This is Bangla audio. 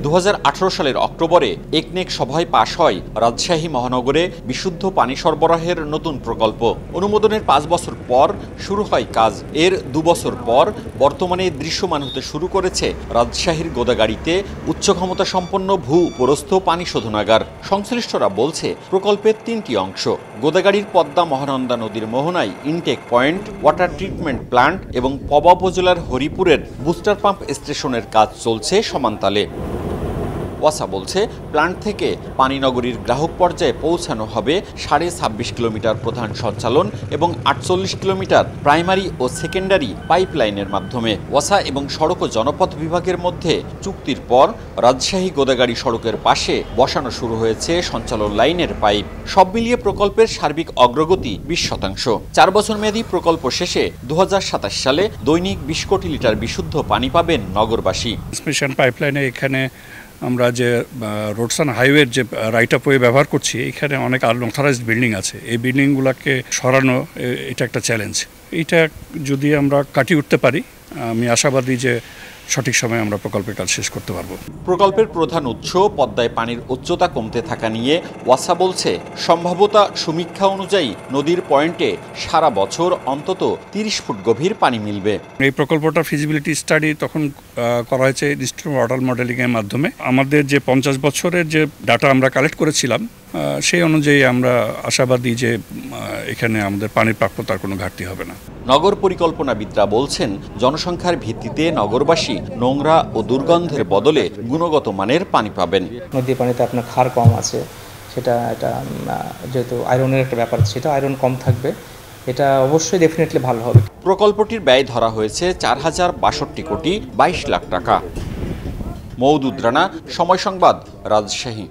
2018 সালের অক্টোবরে একনেক সভায় পাশ হয় রাজশাহী মহানগরে বিশুদ্ধ পানি সরবরাহের নতুন প্রকল্প। অনুমোদনের 5 বছর পর শুরু হয় কাজ। এর 2 বছর পর বর্তমানে দৃশ্যমান হতে শুরু করেছে রাজশাহীর গোদাগাড়ীতে উচ্চ ক্ষমতা সম্পন্ন ভূ-উপরস্থ পানি শোধনাগার। সংশ্লিষ্টরা বলছে প্রকল্পের 3টি অংশ। গোদাগাড়ীর পদ্মা মহানন্দা নদীর মোহনায় intake point, water treatment plant এবং পবা উপজেলার হরিপুরের বুস্টার পাম্প স্টেশনের কাজ চলছে সমান্তালে। ওয়াসা বলছে প্লান্ট থেকে পানিনগরীর গ্রাহক পর্যায়ে পৌঁছানো হবে 26.5 কিলোমিটার প্রধান সঞ্চালন এবং 48 কিলোমিটার প্রাইমারি ও সেকেন্ডারি পাইপলাইনের মাধ্যমে। ওয়াসা এবং সড়ক ও জনপথ বিভাগের মধ্যে চুক্তির পর রাজশাহী গোদাগাড়ী সড়কের পাশে বসানো শুরু হয়েছে সঞ্চালন লাইনের পাইপ। সব মিলিয়ে প্রকল্পের সার্বিক অগ্রগতি 20%। 4 বছর মেয়াদী প্রকল্প শেষে 2027 সালে দৈনিক 20 কোটি লিটার বিশুদ্ধ পানি পাবেন নগরবাসী। ট্রান্সমিশন পাইপলাইনে এখানে আমরা যে রোডস অ্যান্ড হাইওয়ের যে রাইট অফ ওয়ে ব্যবহার করছি, এখানে অনেক আনঅথরাইজড বিল্ডিং আছে। এই বিল্ডিংগুলোকে সরানো এটা একটা চ্যালেঞ্জ। এইটা যদি আমরা কাটিয়ে উঠতে পারি, আমি আশাবাদী যে সঠিক সময়ে আমরা প্রকল্পের কাজ শেষ করতে পারব। প্রকল্পের প্রধান উৎস পদ্মায় পানির উচ্চতা কমতে থাকা নিয়ে ওয়াসা বলছে সম্ভাব্যতা সমীক্ষা অনুযায়ী নদীর পয়েন্টে সারা বছর অন্তত 30 ফুট গভীর পানি মিলবে। এই প্রকল্পটা ফিজিবিলিটি স্টাডি তখন করা হয়েছে ডিস্ট্রিক্ট ওয়াটার মডেলিংয়ের মাধ্যমে। আমাদের যে 50 বছরের যে ডাটা আমরা কালেক্ট করেছিলাম, সেই অনুযায়ী আমরা আশাবাদী যে এখানে আমাদের পানির প্রাপ্যতার কোনো ঘাটতি হবে না। নগর পরিকল্পনাবিদরা বলছেন জনসংখ্যার ভিত্তিতে নগরবাসী নোংরা ও দুর্গন্ধের বদলে গুণগত মানের পানি পাবেন। নদীর পানিতে আপনার ক্ষার কম আছে, এটা যেহেতু আয়রনের একটা ব্যাপার, সেটা আয়রন কম থাকবে, এটা অবশ্যই ডেফিনেটলি ভালো হবে। প্রকল্পটির ব্যয় ধরা হয়েছে 4062 কোটি 22 লাখ টাকা। মওদুদ রানা, সময় সংবাদ, রাজশাহী।